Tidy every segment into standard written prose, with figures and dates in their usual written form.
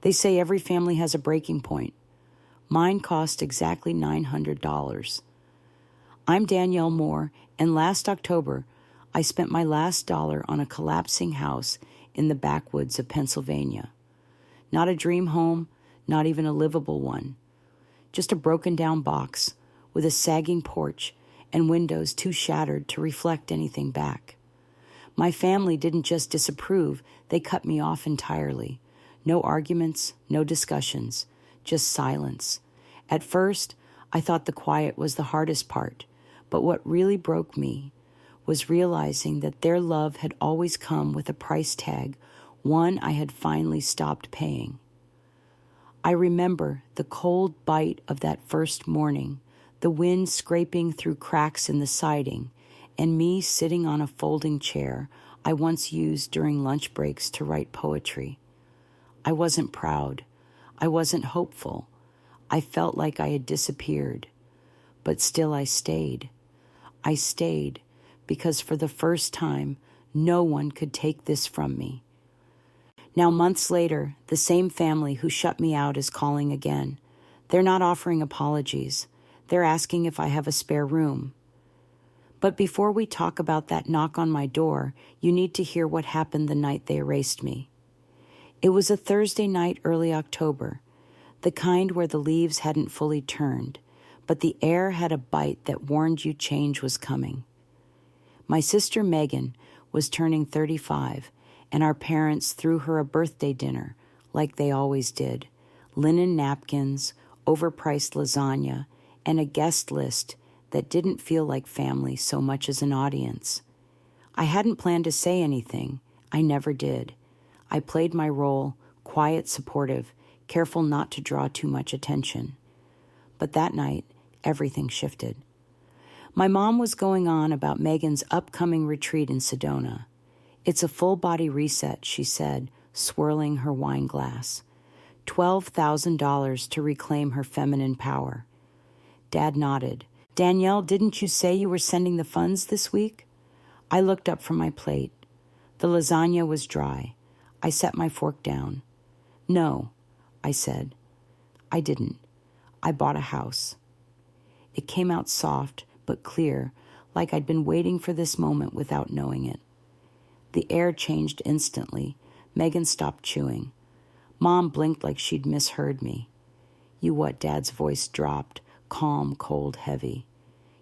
They say every family has a breaking point. Mine cost exactly $900. I'm Danielle Moore, and last October, I spent my last dollar on a collapsing house in the backwoods of Pennsylvania. Not a dream home, not even a livable one. Just a broken-down box with a sagging porch and windows too shattered to reflect anything back. My family didn't just disapprove, they cut me off entirely. No arguments, no discussions, just silence. At first, I thought the quiet was the hardest part, but what really broke me was realizing that their love had always come with a price tag, one I had finally stopped paying. I remember the cold bite of that first morning, the wind scraping through cracks in the siding, and me sitting on a folding chair I once used during lunch breaks to write poetry. I wasn't proud. I wasn't hopeful. I felt like I had disappeared. But still I stayed. I stayed because for the first time, no one could take this from me. Now, months later, the same family who shut me out is calling again. They're not offering apologies. They're asking if I have a spare room. But before we talk about that knock on my door, you need to hear what happened the night they erased me. It was a Thursday night, early October, the kind where the leaves hadn't fully turned, but the air had a bite that warned you change was coming. My sister Megan was turning 35, and our parents threw her a birthday dinner, like they always did, linen napkins, overpriced lasagna, and a guest list that didn't feel like family so much as an audience. I hadn't planned to say anything. I never did. I played my role, quiet, supportive, careful not to draw too much attention. But that night, everything shifted. My mom was going on about Megan's upcoming retreat in Sedona. It's a full-body reset, she said, swirling her wine glass. $12,000 to reclaim her feminine power. Dad nodded. Danielle, didn't you say you were sending the funds this week? I looked up from my plate. The lasagna was dry. I set my fork down. No, I said. I didn't. I bought a house. It came out soft but clear, like I'd been waiting for this moment without knowing it. The air changed instantly. Megan stopped chewing. Mom blinked like she'd misheard me. You what? Dad's voice dropped, calm, cold, heavy.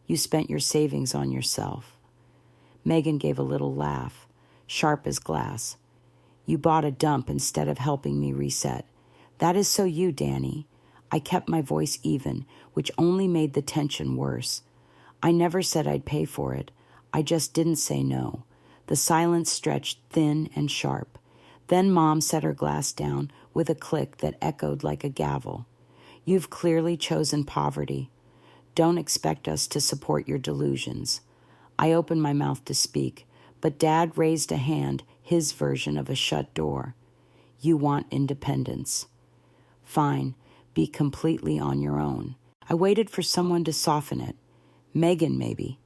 You spent your savings on yourself. Megan gave a little laugh, sharp as glass. You bought a dump instead of helping me reset. That is so you, Danny. I kept my voice even, which only made the tension worse. I never said I'd pay for it. I just didn't say no. The silence stretched thin and sharp. Then Mom set her glass down with a click that echoed like a gavel. You've clearly chosen poverty. Don't expect us to support your delusions. I opened my mouth to speak, but Dad raised a hand, his version of a shut door. You want independence. Fine, be completely on your own. I waited for someone to soften it. Megan, maybe.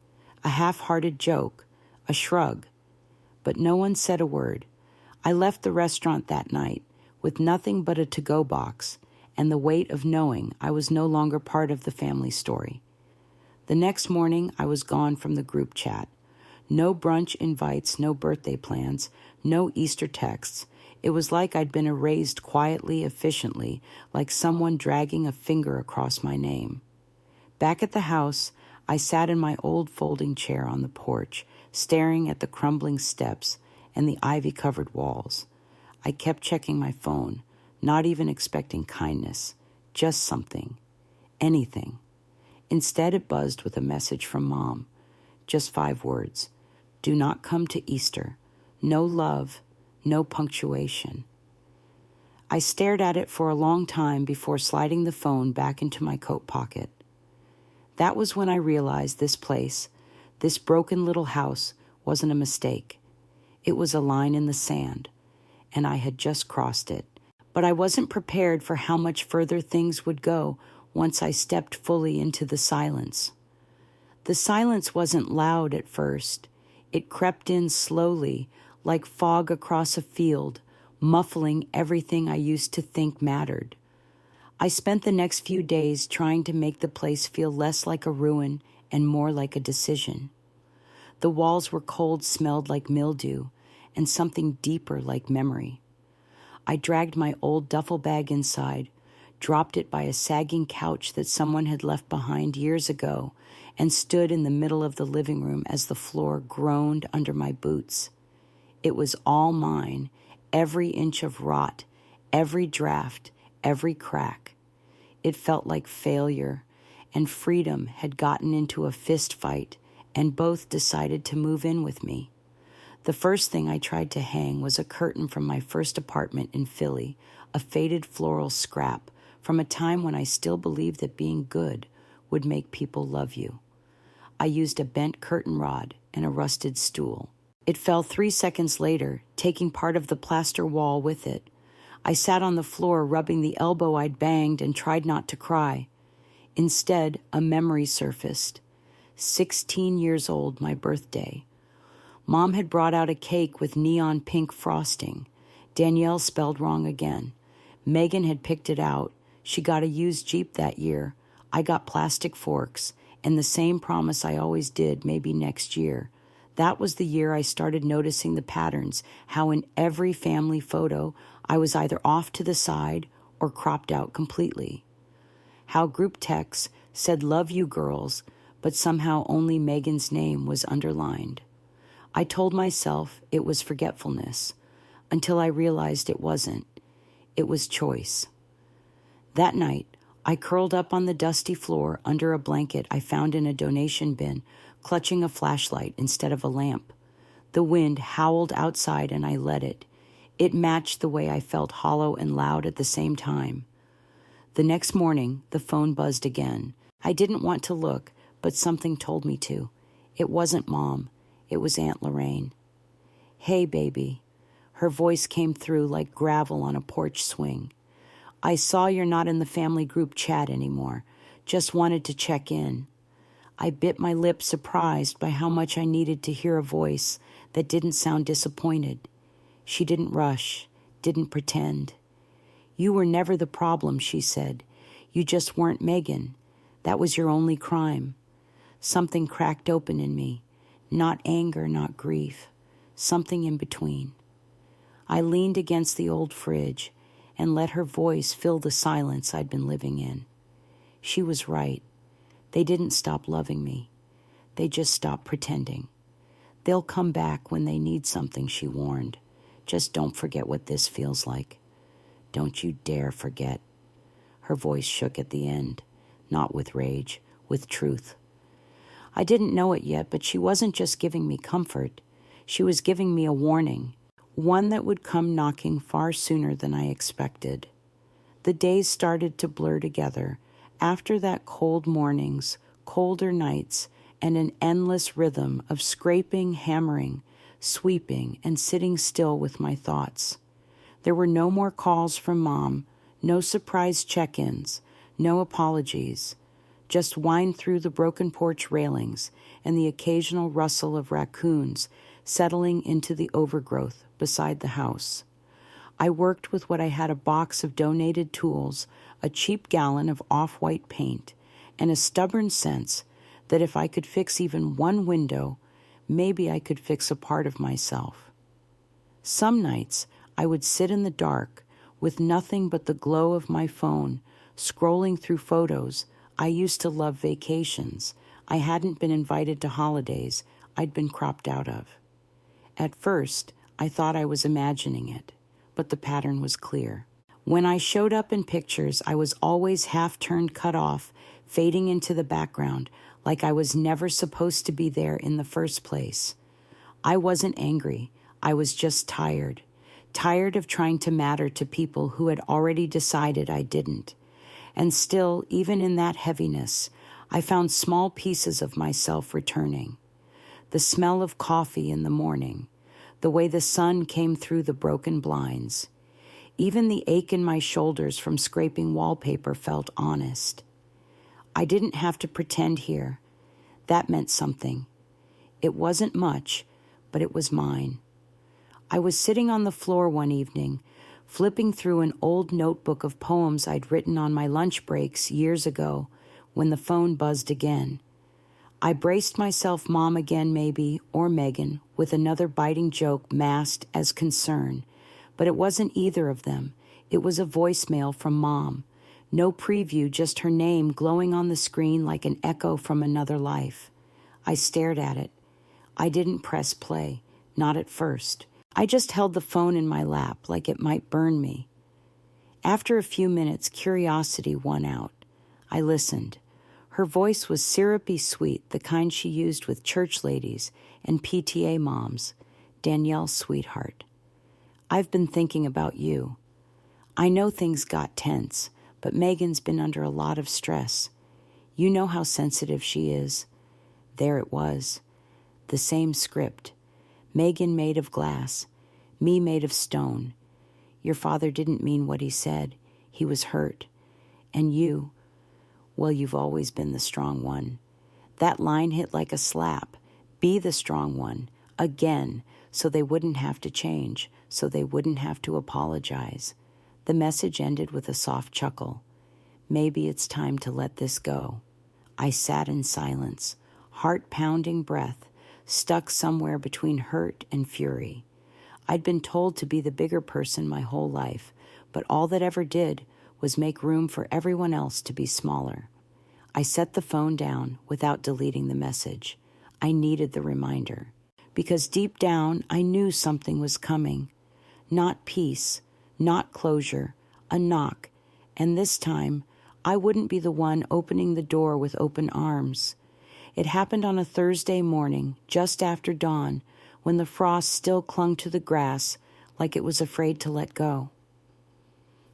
A half-hearted joke, a shrug. But no one said a word. I left the restaurant that night with nothing but a to-go box and the weight of knowing I was no longer part of the family story. The next morning, I was gone from the group chat. No brunch invites, no birthday plans, no Easter texts. It was like I'd been erased quietly, efficiently, like someone dragging a finger across my name. Back at the house, I sat in my old folding chair on the porch, staring at the crumbling steps and the ivy-covered walls. I kept checking my phone, not even expecting kindness, just something, anything. Instead, it buzzed with a message from Mom. Just 5 words. Do not come to Easter. No love, no punctuation. I stared at it for a long time before sliding the phone back into my coat pocket. That was when I realized this place, this broken little house, wasn't a mistake. It was a line in the sand, and I had just crossed it. But I wasn't prepared for how much further things would go once I stepped fully into the silence. The silence wasn't loud at first. It crept in slowly, like fog across a field, muffling everything I used to think mattered. I spent the next few days trying to make the place feel less like a ruin and more like a decision. The walls were cold, smelled like mildew, and something deeper like memory. I dragged my old duffel bag inside, dropped it by a sagging couch that someone had left behind years ago, and stood in the middle of the living room as the floor groaned under my boots. It was all mine, every inch of rot, every draft, every crack. It felt like failure, and freedom had gotten into a fist fight, and both decided to move in with me. The first thing I tried to hang was a curtain from my first apartment in Philly, a faded floral scrap from a time when I still believed that being good would make people love you. I used a bent curtain rod and a rusted stool. It fell 3 seconds later, taking part of the plaster wall with it. I sat on the floor, rubbing the elbow I'd banged, and tried not to cry. Instead, a memory surfaced. 16 years old, my birthday. Mom had brought out a cake with neon pink frosting. Danielle spelled wrong again. Megan had picked it out. She got a used Jeep that year. I got plastic forks, and the same promise I always did, maybe next year. That was the year I started noticing the patterns, how in every family photo I was either off to the side or cropped out completely. How group texts said "love you girls," but somehow only Megan's name was underlined. I told myself it was forgetfulness, until I realized it wasn't. It was choice. That night, I curled up on the dusty floor under a blanket I found in a donation bin, clutching a flashlight instead of a lamp. The wind howled outside and I let it. It matched the way I felt hollow and loud at the same time. The next morning, the phone buzzed again. I didn't want to look, but something told me to. It wasn't Mom. It was Aunt Lorraine. "Hey, baby." Her voice came through like gravel on a porch swing. "I saw you're not in the family group chat anymore. Just wanted to check in." I bit my lip, surprised by how much I needed to hear a voice that didn't sound disappointed. She didn't rush, didn't pretend. "You were never the problem," she said. "You just weren't Megan. That was your only crime." Something cracked open in me. Not anger, not grief. Something in between. I leaned against the old fridge and let her voice fill the silence I'd been living in. She was right. They didn't stop loving me. They just stopped pretending. "They'll come back when they need something," she warned. "Just don't forget what this feels like. Don't you dare forget." Her voice shook at the end, not with rage, with truth. I didn't know it yet, but she wasn't just giving me comfort. She was giving me a warning, one that would come knocking far sooner than I expected. The days started to blur together. After that, cold mornings, colder nights, and an endless rhythm of scraping, hammering, sweeping, and sitting still with my thoughts. There were no more calls from Mom, no surprise check-ins, no apologies. Just wind through the broken porch railings and the occasional rustle of raccoons settling into the overgrowth beside the house. I worked with what I had: a box of donated tools, a cheap gallon of off-white paint, and a stubborn sense that if I could fix even one window, maybe I could fix a part of myself. Some nights I would sit in the dark with nothing but the glow of my phone, scrolling through photos. I used to love vacations. I hadn't been invited to holidays I'd been cropped out of. At first, I thought I was imagining it, but the pattern was clear. When I showed up in pictures, I was always half-turned, cut off, fading into the background, like I was never supposed to be there in the first place. I wasn't angry. I was just tired. Tired of trying to matter to people who had already decided I didn't. And still, even in that heaviness, I found small pieces of myself returning. The smell of coffee in the morning, the way the sun came through the broken blinds. Even the ache in my shoulders from scraping wallpaper felt honest. I didn't have to pretend here. That meant something. It wasn't much, but it was mine. I was sitting on the floor one evening, flipping through an old notebook of poems I'd written on my lunch breaks years ago, when the phone buzzed again. I braced myself, Mom again maybe, or Megan, with another biting joke masked as concern. But it wasn't either of them. It was a voicemail from Mom. No preview, just her name glowing on the screen like an echo from another life. I stared at it. I didn't press play, not at first. I just held the phone in my lap like it might burn me. After a few minutes, curiosity won out. I listened. Her voice was syrupy sweet, the kind she used with church ladies and PTA moms. Danielle, sweetheart. I've been thinking about you. I know things got tense, but Megan's been under a lot of stress. You know how sensitive she is. There it was. The same script. Megan made of glass, me made of stone. Your father didn't mean what he said. He was hurt. And you, well, you've always been the strong one. That line hit like a slap. Be the strong one, again, so they wouldn't have to change, so they wouldn't have to apologize. The message ended with a soft chuckle. Maybe it's time to let this go. I sat in silence, heart-pounding breath, stuck somewhere between hurt and fury. I'd been told to be the bigger person my whole life, but all that ever did was make room for everyone else to be smaller. I set the phone down without deleting the message. I needed the reminder. Because deep down, I knew something was coming. Not peace, not closure, a knock, and this time, I wouldn't be the one opening the door with open arms. It happened on a Thursday morning, just after dawn, when the frost still clung to the grass like it was afraid to let go.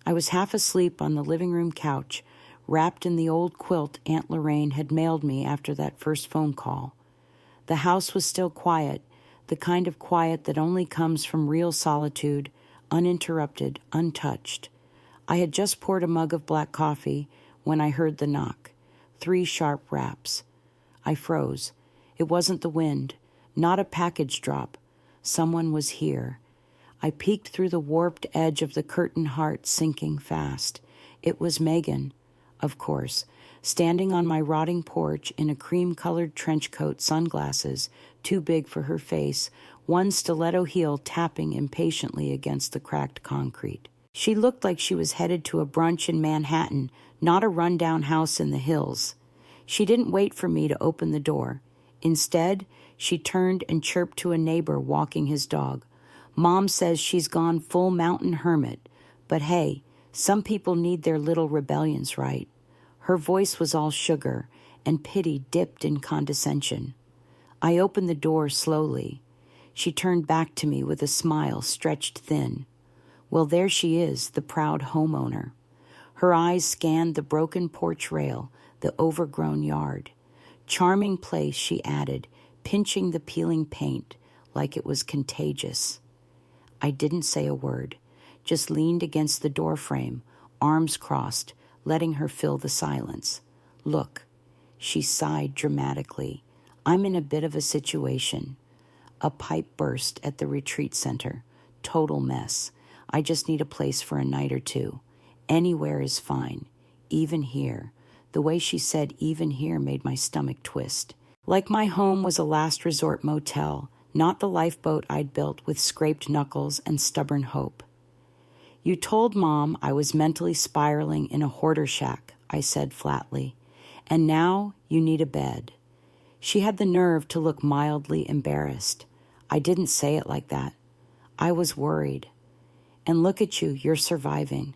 I was half asleep on the living room couch, wrapped in the old quilt Aunt Lorraine had mailed me after that first phone call. The house was still quiet, the kind of quiet that only comes from real solitude, uninterrupted, untouched. I had just poured a mug of black coffee when I heard the knock. 3 sharp raps. I froze. It wasn't the wind, not a package drop. Someone was here. I peeked through the warped edge of the curtain, heart sinking fast. It was Megan, of course, standing on my rotting porch in a cream-colored trench coat, sunglasses, too big for her face, one stiletto heel tapping impatiently against the cracked concrete. She looked like she was headed to a brunch in Manhattan, not a rundown house in the hills. She didn't wait for me to open the door. Instead, she turned and chirped to a neighbor walking his dog. Mom says she's gone full mountain hermit, but hey, some people need their little rebellions, right? Her voice was all sugar, and pity dipped in condescension. I opened the door slowly. She turned back to me with a smile stretched thin. Well, there she is, the proud homeowner. Her eyes scanned the broken porch rail, the overgrown yard. Charming place, she added, pinching the peeling paint like it was contagious. I didn't say a word, just leaned against the doorframe, arms crossed, letting her fill the silence. Look, she sighed dramatically. I'm in a bit of a situation. A pipe burst at the retreat center. Total mess. I just need a place for a night or two. Anywhere is fine. Even here. The way she said even here made my stomach twist. Like my home was a last resort motel, not the lifeboat I'd built with scraped knuckles and stubborn hope. You told Mom I was mentally spiraling in a hoarder shack, I said flatly. And now you need a bed. She had the nerve to look mildly embarrassed. I didn't say it like that. I was worried. And look at you, you're surviving.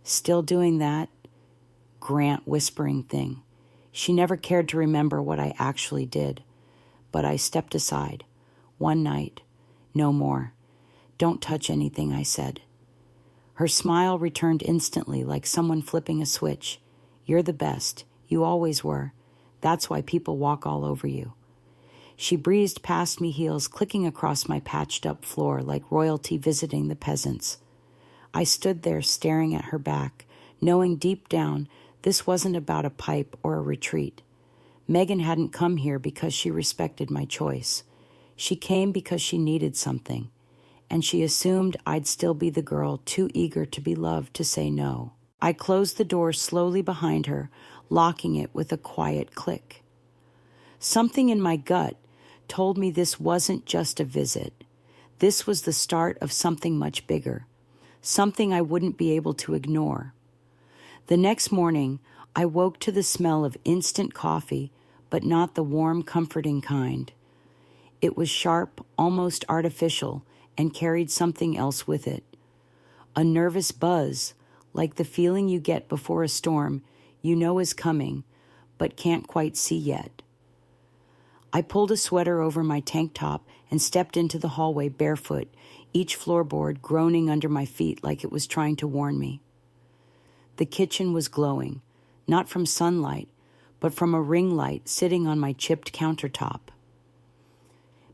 Still doing that Grant whispering thing. She never cared to remember what I actually did. But I stepped aside. One night. No more. Don't touch anything, I said. Her smile returned instantly like someone flipping a switch. You're the best. You always were. That's why people walk all over you. She breezed past me, heels clicking across my patched-up floor like royalty visiting the peasants. I stood there staring at her back, knowing deep down this wasn't about a pipe or a retreat. Megan hadn't come here because she respected my choice. She came because she needed something. and she assumed I'd still be the girl too eager to be loved to say no. I closed the door slowly behind her, locking it with a quiet click. Something in my gut told me this wasn't just a visit. This was the start of something much bigger, something I wouldn't be able to ignore. The next morning, I woke to the smell of instant coffee, but not the warm, comforting kind. It was sharp, almost artificial, and carried something else with it. A nervous buzz, like the feeling you get before a storm you know is coming, but can't quite see yet. I pulled a sweater over my tank top and stepped into the hallway barefoot, each floorboard groaning under my feet like it was trying to warn me. The kitchen was glowing, not from sunlight, but from a ring light sitting on my chipped countertop.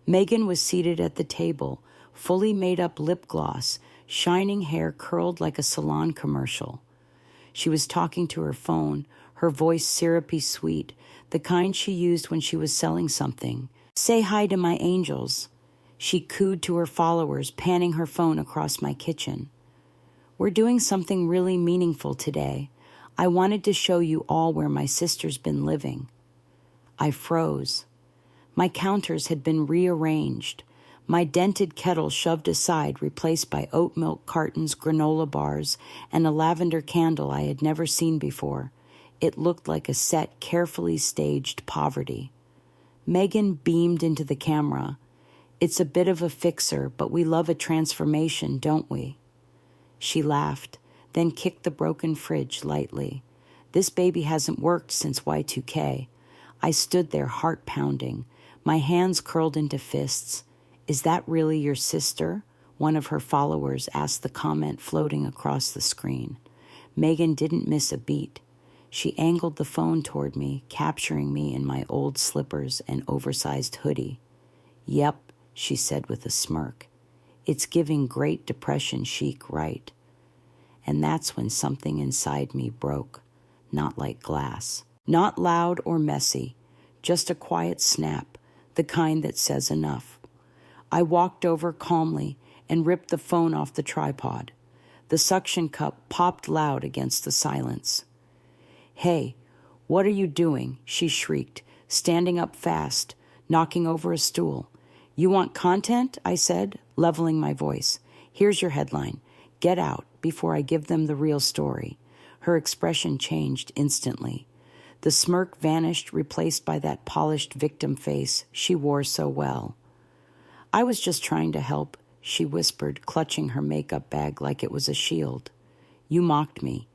Megan was seated at the table, fully made-up lip gloss, shining hair curled like a salon commercial. She was talking to her phone, her voice syrupy sweet, the kind she used when she was selling something. "Say hi to my angels," she cooed to her followers, panning her phone across my kitchen. "We're doing something really meaningful today. I wanted to show you all where my sister's been living." I froze. My counters had been rearranged, my dented kettle shoved aside, replaced by oat milk cartons, granola bars, and a lavender candle I had never seen before. It looked like a set, carefully staged poverty. Megan beamed into the camera. "It's a bit of a fixer, but we love a transformation, don't we?" She laughed, then kicked the broken fridge lightly. "This baby hasn't worked since Y2K. I stood there, heart pounding, my hands curled into fists. "Is that really your sister?" one of her followers asked, the comment floating across the screen. Megan didn't miss a beat. She angled the phone toward me, capturing me in my old slippers and oversized hoodie. "Yep," she said with a smirk. "It's giving Great Depression chic, right?" And that's when something inside me broke, not like glass. Not loud or messy, just a quiet snap, the kind that says enough. I walked over calmly and ripped the phone off the tripod. The suction cup popped loud against the silence. "Hey, what are you doing?" she shrieked, standing up fast, knocking over a stool. "You want content?" I said, leveling my voice. "Here's your headline. Get out before I give them the real story." Her expression changed instantly. The smirk vanished, replaced by that polished victim face she wore so well. "I was just trying to help," she whispered, clutching her makeup bag like it was a shield. "You mocked me.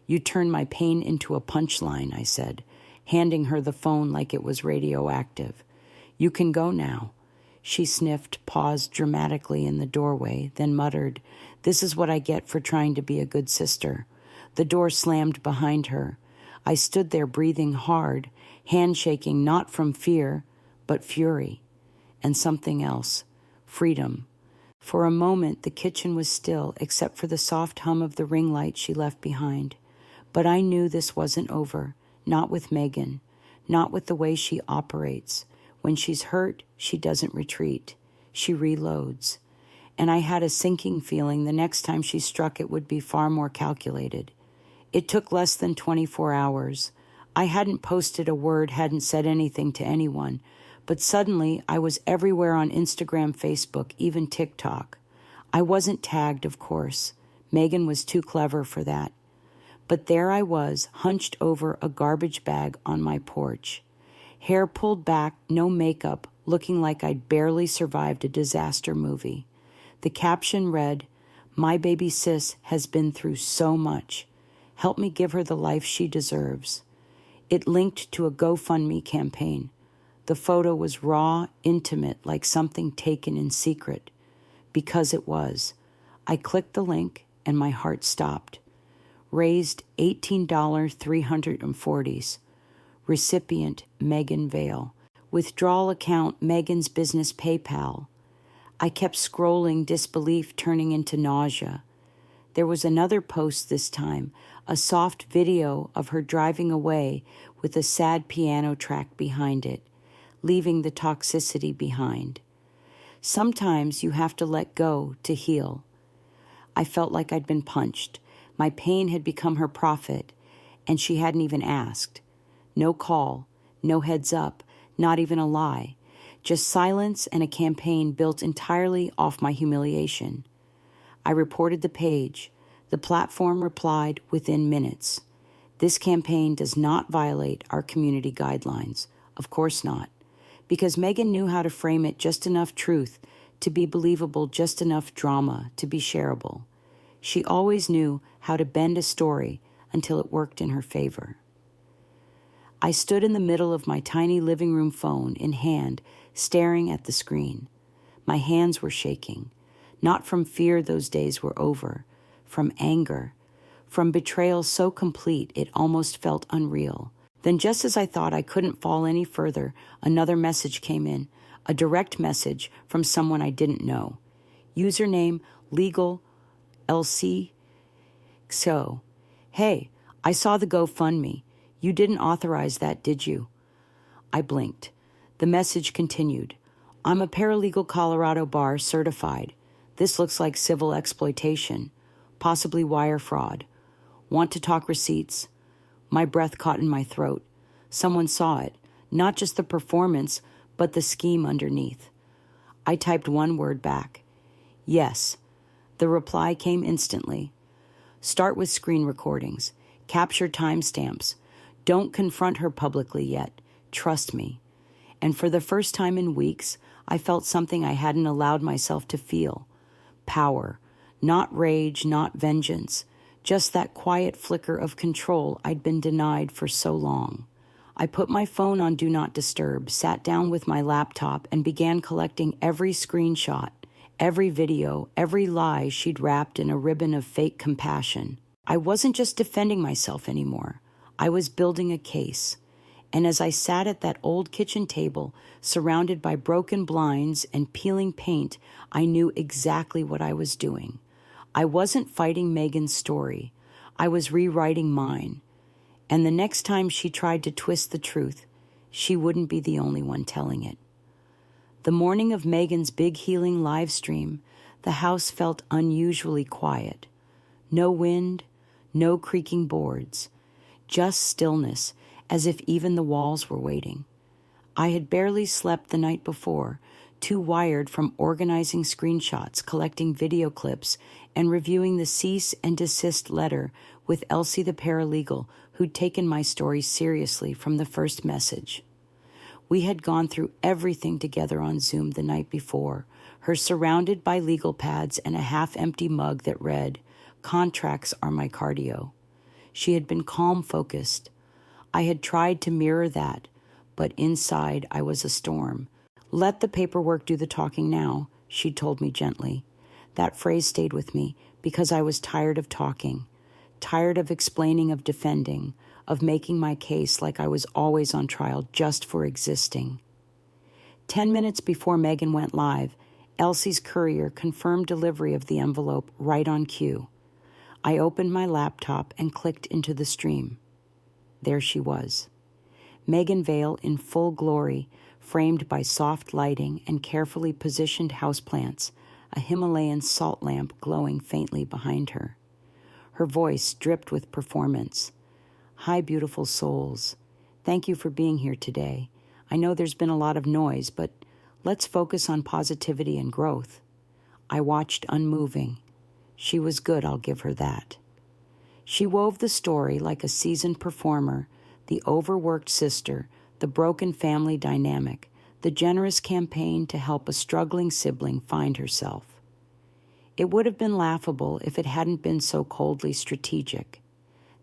You turned my pain into a punchline," I said, handing her the phone like it was radioactive. "You can go now." She sniffed, paused dramatically in the doorway, then muttered, "This is what I get for trying to be a good sister." The door slammed behind her. I stood there breathing hard, handshaking not from fear, but fury. And something else. Freedom. For a moment, the kitchen was still, except for the soft hum of the ring light she left behind. But I knew this wasn't over. Not with Megan. Not with the way she operates. When she's hurt, she doesn't retreat. She reloads. And I had a sinking feeling the next time she struck it would be far more calculated. It took less than 24 hours. I hadn't posted a word, hadn't said anything to anyone, but suddenly I was everywhere on Instagram, Facebook, even TikTok. I wasn't tagged, of course. Megan was too clever for that. But there I was, hunched over a garbage bag on my porch. Hair pulled back, no makeup, looking like I'd barely survived a disaster movie. The caption read, "My baby sis has been through so much. Help me give her the life she deserves." It linked to a GoFundMe campaign. The photo was raw, intimate, like something taken in secret. Because it was. I clicked the link and my heart stopped. Raised $18 340s. Recipient Megan Vale. Withdrawal account Megan's business PayPal. I kept scrolling, disbelief turning into nausea. There was another post this time, a soft video of her driving away with a sad piano track behind it, leaving the toxicity behind. Sometimes you have to let go to heal. I felt like I'd been punched. My pain had become her profit, and she hadn't even asked. No call, no heads up, not even a lie. Just silence and a campaign built entirely off my humiliation. I reported the page. The platform replied within minutes. This campaign does not violate our community guidelines. Of course not. Because Megan knew how to frame it just enough truth to be believable, just enough drama to be shareable. She always knew how to bend a story until it worked in her favor. I stood in the middle of my tiny living room phone in hand, staring at the screen. My hands were shaking, not from fear those days were over, from anger, from betrayal so complete it almost felt unreal. Then just as I thought I couldn't fall any further, another message came in, a direct message from someone I didn't know. Username, legal, LC. So, hey, I saw the GoFundMe. You didn't authorize that, did you? I blinked. The message continued. I'm a paralegal Colorado bar certified. This looks like civil exploitation, possibly wire fraud. Want to talk receipts? My breath caught in my throat. Someone saw it, not just the performance, but the scheme underneath. I typed one word back. Yes. The reply came instantly. Start with screen recordings. Capture timestamps. Don't confront her publicly yet. Trust me. And for the first time in weeks, I felt something I hadn't allowed myself to feel. Power. Not rage, not vengeance. Just that quiet flicker of control I'd been denied for so long. I put my phone on Do Not Disturb, sat down with my laptop, and began collecting every screenshot, every video, every lie she'd wrapped in a ribbon of fake compassion. I wasn't just defending myself anymore. I was building a case. And as I sat at that old kitchen table, surrounded by broken blinds and peeling paint, I knew exactly what I was doing. I wasn't fighting Megan's story. I was rewriting mine. And the next time she tried to twist the truth, she wouldn't be the only one telling it. The morning of Megan's big healing live stream, the house felt unusually quiet. No wind, no creaking boards, just stillness, as if even the walls were waiting. I had barely slept the night before, too wired from organizing screenshots, collecting video clips, and reviewing the cease and desist letter with Elsie the paralegal, who'd taken my story seriously from the first message. We had gone through everything together on Zoom the night before, her surrounded by legal pads and a half-empty mug that read, "Contracts are my cardio." She had been calm-focused. I had tried to mirror that, but inside I was a storm. "Let the paperwork do the talking now," she told me gently. That phrase stayed with me because I was tired of talking, tired of explaining, of defending, of making my case like I was always on trial just for existing. 10 minutes before Megan went live, Elsie's courier confirmed delivery of the envelope right on cue. I opened my laptop and clicked into the stream. There she was. Megan Vale in full glory, framed by soft lighting and carefully positioned houseplants, a Himalayan salt lamp glowing faintly behind her. Her voice dripped with performance. "Hi, beautiful souls. Thank you for being here today. I know there's been a lot of noise, but let's focus on positivity and growth." I watched unmoving. She was good, I'll give her that. She wove the story like a seasoned performer, the overworked sister, the broken family dynamic, the generous campaign to help a struggling sibling find herself. It would have been laughable if it hadn't been so coldly strategic.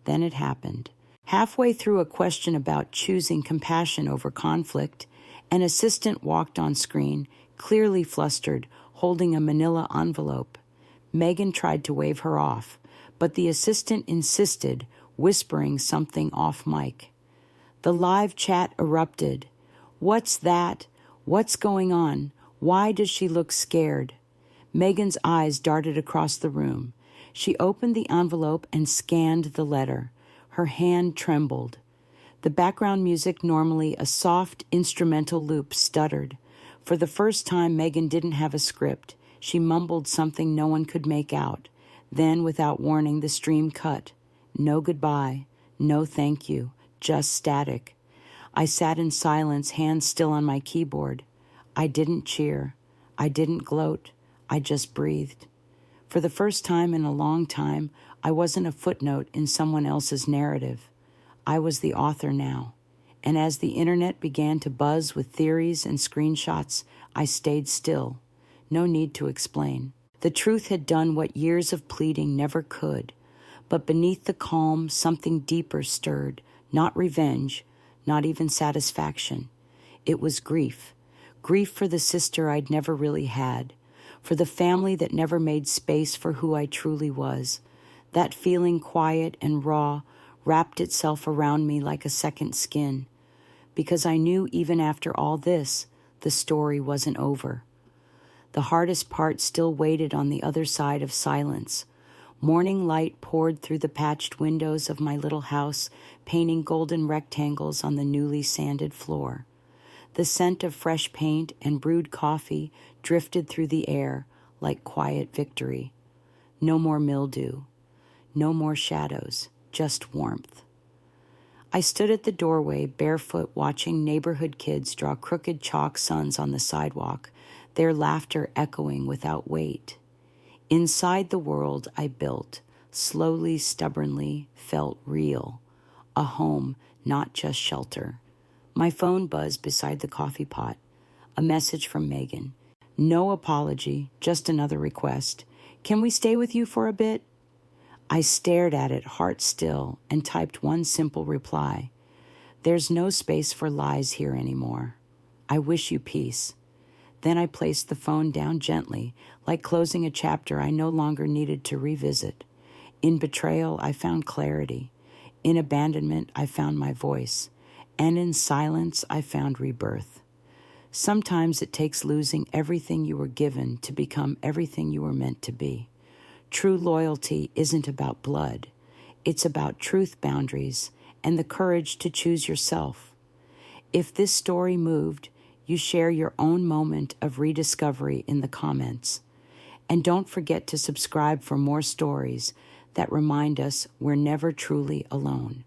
Then it happened. Halfway through a question about choosing compassion over conflict, an assistant walked on screen, clearly flustered, holding a manila envelope. Megan tried to wave her off, but the assistant insisted, whispering something off mic. The live chat erupted. "What's that? What's going on? Why does she look scared?" Megan's eyes darted across the room. She opened the envelope and scanned the letter. Her hand trembled. The background music, normally a soft instrumental loop, stuttered. For the first time, Megan didn't have a script. She mumbled something no one could make out. Then, without warning, the stream cut. No goodbye, no thank you, just static. I sat in silence, hands still on my keyboard. I didn't cheer. I didn't gloat. I just breathed. For the first time in a long time, I wasn't a footnote in someone else's narrative. I was the author now. And as the internet began to buzz with theories and screenshots, I stayed still. No need to explain. The truth had done what years of pleading never could. But beneath the calm, something deeper stirred. Not revenge, not even satisfaction. It was grief. Grief for the sister I'd never really had. For the family that never made space for who I truly was. That feeling, quiet and raw, wrapped itself around me like a second skin. Because I knew even after all this, the story wasn't over. The hardest part still waited on the other side of silence. Morning light poured through the patched windows of my little house, painting golden rectangles on the newly sanded floor. The scent of fresh paint and brewed coffee drifted through the air like quiet victory. No more mildew. No more shadows, just warmth. I stood at the doorway, barefoot, watching neighborhood kids draw crooked chalk suns on the sidewalk, their laughter echoing without weight. Inside the world I built, slowly, stubbornly, felt real. A home, not just shelter. My phone buzzed beside the coffee pot. A message from Megan. No apology, just another request. Can we stay with you for a bit? I stared at it, heart still, and typed one simple reply. There's no space for lies here anymore. I wish you peace. Then I placed the phone down gently, like closing a chapter I no longer needed to revisit. In betrayal, I found clarity. In abandonment, I found my voice. And in silence, I found rebirth. Sometimes it takes losing everything you were given to become everything you were meant to be. True loyalty isn't about blood. It's about truth boundaries and the courage to choose yourself. If this story moved, you share your own moment of rediscovery in the comments. And don't forget to subscribe for more stories that remind us we're never truly alone.